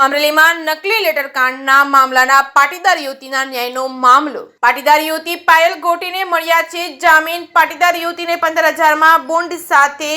અમરેલીમાં નકલી લેટર કાંડના મામલાના પાટીદાર યુવતીના ન્યાયનો મામલો। પાટીદાર યુવતી પાયલ ગોટીને મળ્યા છે જામીન। પાટીદાર યુવતીને 15,000માં બોન્ડ સાથે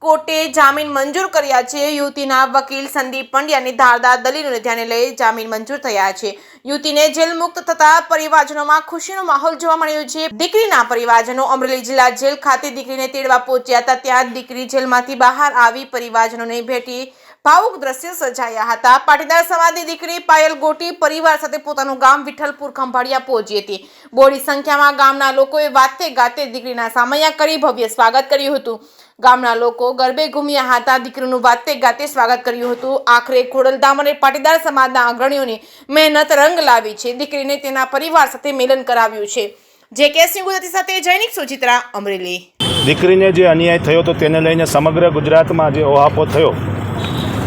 કોર્ટે જામીન મંજૂર કર્યા છે। યુવતીના વકીલ સંદીપ પંડ્યાની ધારદાર દલીલોને ધ્યાને લઈ જામીન મંજૂર થયા છે। યુવતીને જેલ મુક્ત થતા પરિવારજનોમાં ખુશીનો માહોલ જોવા મળ્યો છે। દીકરીના પરિવારજનો અમરેલી જિલ્લા જેલ ખાતે દીકરીને તેડવા પહોંચ્યા હતા। ત્યાં દીકરી જેલમાંથી બહાર આવી પરિવારજનોને ભેટી ભાવુક દ્રશ્ય સર્જાયા હતા। પાટીદાર સમાજની દીકરી પાયલ ગોટી પરિવાર સાથે પોતાનું ગામ વિઠ્ઠલપુર ખંભાળિયા પહોંચી હતી। બોડી સંખ્યામાં ગામના લોકોએ વાતે ગાતે દીકરીના સામૈયા કરી ભવ્ય સ્વાગત કર્યું હતું। ગામના લોકો ગરબે ઘૂમ્યા હતા। દીકરીનું વાતે ગાતે સ્વાગત કર્યું હતું। આખરે ખોડલધામ અને પાટીદાર સમાજના અગ્રણીઓની મહેનત રંગ લાવી છે। દીકરીને તેના પરિવાર સાથે મિલન કરાવ્યું છે। જે કેસની ગુજરાતી સાથે જૈનિક સુચિત્રા અમરેલી। દીકરીને જે અન્યાય થયો તો તેને લઈને સમગ્ર ગુજરાતમાં જે ઓહાપો થયો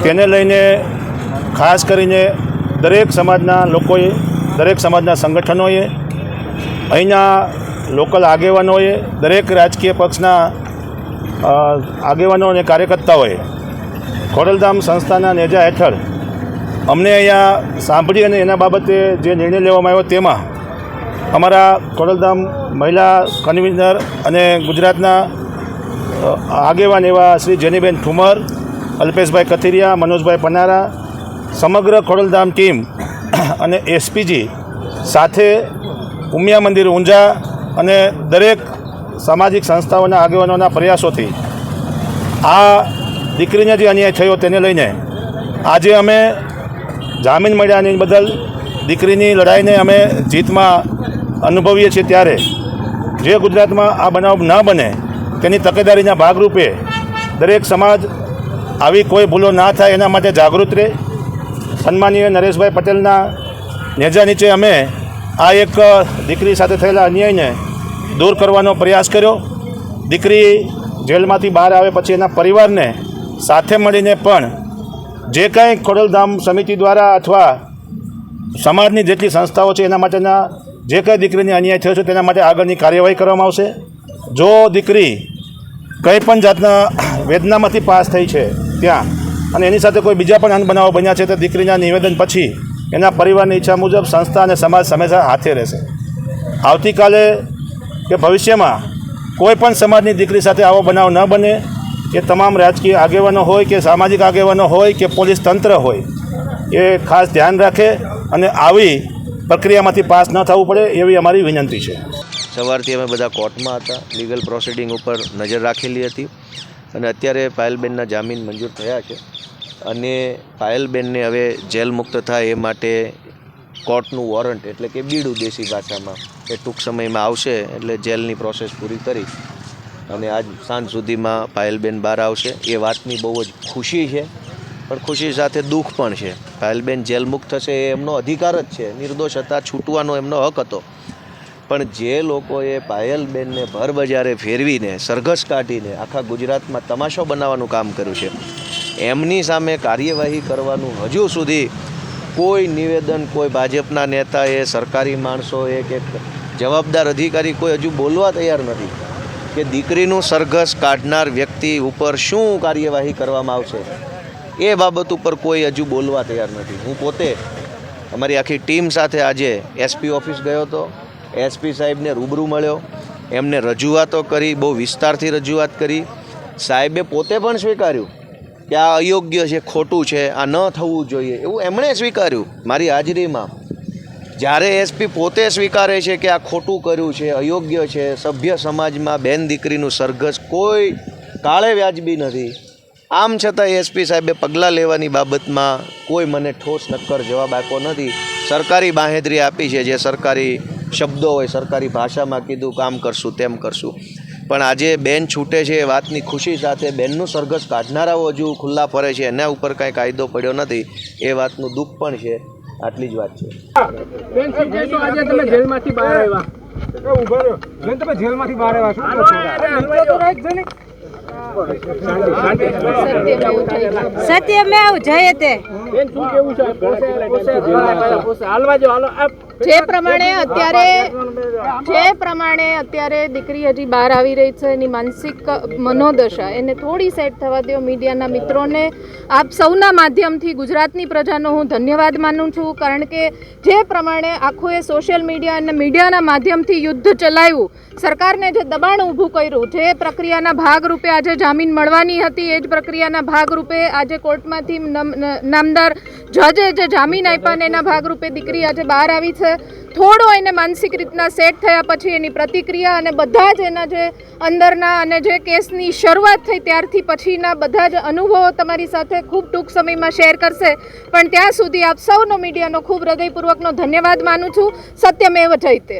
તેને લઈને ખાસ કરીને દરેક સમાજના લોકોએ, દરેક સમાજના સંગઠનોએ, અહીંના લોકલ આગેવાનોએ, દરેક રાજકીય પક્ષના આગેવાનો અને કાર્યકર્તાઓએ ખોડલધામ સંસ્થાના નેજા હેઠળ અમને અહીંયા સાંભળી અને એના બાબતે જે નિર્ણય લેવામાં આવ્યો તેમાં અમારા ખોડલધામ મહિલા કન્વીનર અને ગુજરાતના આગેવાન એવા શ્રી જેનીબેન ઠુમર, અલ્પેશભાઈ કથિરિયા, મનોજભાઈ પનારા, સમગ્ર ખોડલધામ ટીમ અને એસપીજી સાથે ઉમિયા મંદિર ઊંઝા અને દરેક સામાજિક સંસ્થાઓના આગેવાનોના પ્રયાસોથી આ દીકરીને જે અન્યાય થયો તેને લઈને આજે અમે જામીન મળ્યાની બદલ દીકરીની લડાઈને અમે જીતમાં અનુભવીએ છીએ। ત્યારે જે ગુજરાતમાં આ બનાવ ન બને તેની તકેદારીના ભાગરૂપે દરેક સમાજ આવી કોઈ ભૂલો ના થાય એના માટે જાગૃત રહે। સન્માનીય નરેશભાઈ પટેલના નેજા નીચે અમે આ એક દીકરી સાથે થયેલા અન્યાયને દૂર કરવાનો પ્રયાસ કર્યો। દીકરી જેલમાંથી બહાર આવે પછી એના પરિવારને સાથે મળીને પણ જે કાંઈ ખોડલધામ સમિતિ દ્વારા અથવા સમાજની જેટલી સંસ્થાઓ છે એના માટેના જે કાંઈ દીકરીને અન્યાય થયો છે તેના માટે આગળની કાર્યવાહી કરવામાં આવશે। જો દીકરી કંઈ પણ જાતના વેદનામાંથી પાસ થઈ છે ત્યાં અને એની સાથે કોઈ બીજા પણ અનબનાવો બન્યા છે તો દીકરીના નિવેદન પછી એના પરિવારની ઈચ્છા મુજબ સંસ્થા અને સમાજ હંમેશા હાથે રહેશે। આવતીકાલે કે ભવિષ્યમાં કોઈ પણ સમાજની દીકરી સાથે આવો બનાવ ન બને એ તમામ રાજકીય આગેવાનો હોય કે સામાજિક આગેવાનો હોય કે પોલીસ તંત્ર હોય એ ખાસ ધ્યાન રાખે અને આવી પ્રક્રિયામાંથી પાસ ન થવું પડે એવી અમારી વિનંતી છે। સવારથી અમે બધા કોર્ટમાં હતા, લીગલ પ્રોસિડિંગ ઉપર નજર રાખેલી હતી અને અત્યારે પાયલબેનના જામીન મંજૂર થયા છે અને પાયલબેનને હવે જેલ મુક્ત થાય એ માટે કોર્ટનું વોરંટ એટલે કે બીડું દેશી ભાષામાં એ ટૂંક સમયમાં આવશે। એટલે જેલની પ્રોસેસ પૂરી કરી અને આજ સાંજ સુધીમાં પાયલબેન બહાર આવશે। એ વાતની બહુ જ ખુશી છે, પણ ખુશી સાથે દુઃખ પણ છે। પાયલબેન જેલ મુક્ત થશે એ એમનો અધિકાર જ છે, નિર્દોષ હતા, છૂટવાનો એમનો હક હતો। પણ જે લોકોએ પાયલબેનને ભર બજારે ફેરવીને સરઘસ કાઢીને આખા ગુજરાતમાં તમાશો બનાવવાનું કામ કર્યું છે એમની સામે કાર્યવાહી કરવાનું હજુ સુધી કોઈ નિવેદન કોઈ ભાજપના નેતાએ, સરકારી માણસોએ કે જવાબદાર અધિકારી કોઈ હજુ બોલવા તૈયાર નથી કે દીકરીનું સરઘસ કાઢનાર વ્યક્તિ ઉપર શું કાર્યવાહી કરવામાં આવશે એ બાબત ઉપર કોઈ હજુ બોલવા તૈયાર નથી। હું પોતે અમારી આખી ટીમ સાથે આજે એસપી ઓફિસ ગયો હતો, એસપી સાહેબને રૂબરૂ મળ્યો, એમને રજૂઆતો કરી, બહુ વિસ્તારથી રજૂઆત કરી। સાહેબે પોતે પણ સ્વીકાર્યું કે આ અયોગ્ય છે, ખોટું છે, આ ન થવું જોઈએ એવું એમણે સ્વીકાર્યું મારી હાજરીમાં। જ્યારે એસપી પોતે સ્વીકારે છે કે આ ખોટું કર્યું છે, અયોગ્ય છે, સભ્ય સમાજમાં બેન દીકરીનું સરઘસ કોઈ કાળે વ્યાજબી નથી, આમ છતાં એસપી સાહેબે પગલાં લેવાની બાબતમાં કોઈ મને ઠોસ નક્કર જવાબ આપ્યો નથી। સરકારી બાંહેધરી આપી છે, જે સરકારી શબ્દો હોય, સરકારી ભાષામાં કીધું કામ કરશું તેમ કરશું, પણ આજે બેન છૂટે છે એ વાતની ખુશી સાથે બેનનું સરઘસ કાઢનારાઓ હજુ ખુલ્લા ફરે છે એના ઉપર કાંઈ કાયદો પડ્યો નથી એ વાતનું દુઃખ પણ છે। આટલી જ વાત છે। સત્યમેવ જયતે। જે પ્રમાણે અત્યારે દીકરી હજી બહાર આવી રહી છે, એની માનસિક મનોદશા એને થોડી સેટ થવા દો. મીડિયાના મિત્રોને આપ સૌના માધ્યમથી ગુજરાતની પ્રજાનો હું ધન્યવાદ માનું છું, કારણ કે જે પ્રમાણે આખું એ સોશિયલ મીડિયા અને મીડિયાના માધ્યમથી યુદ્ધ ચલાવ્યું, સરકારને જે દબાણ ઊભું કર્યું, જે પ્રક્રિયાના ભાગરૂપે આજે જામીન મળવાની હતી એ જ પ્રક્રિયાના ભાગરૂપે આજે કોર્ટમાંથી નામદાર જજે જે જામીન આપ્યા ને એના ભાગરૂપે દીકરી આજે બહાર આવી છે. થોડો એને માનસિક રીતના સેટ થયા પછી એની પ્રતિક્રિયા અને બધા જ એના જે અંદરના અને જે કેસની શરૂઆત થઈ ત્યારથી પછીના બધા જ અનુભવો તમારી સાથે ખૂબ ટૂંક સમયમાં શેર કરશે. પણ ત્યાં સુધી આપ સૌનો મીડિયાનો ખૂબ હૃદયપૂર્વકનો ધન્યવાદ માનું છું. સત્યમેવ જયતે.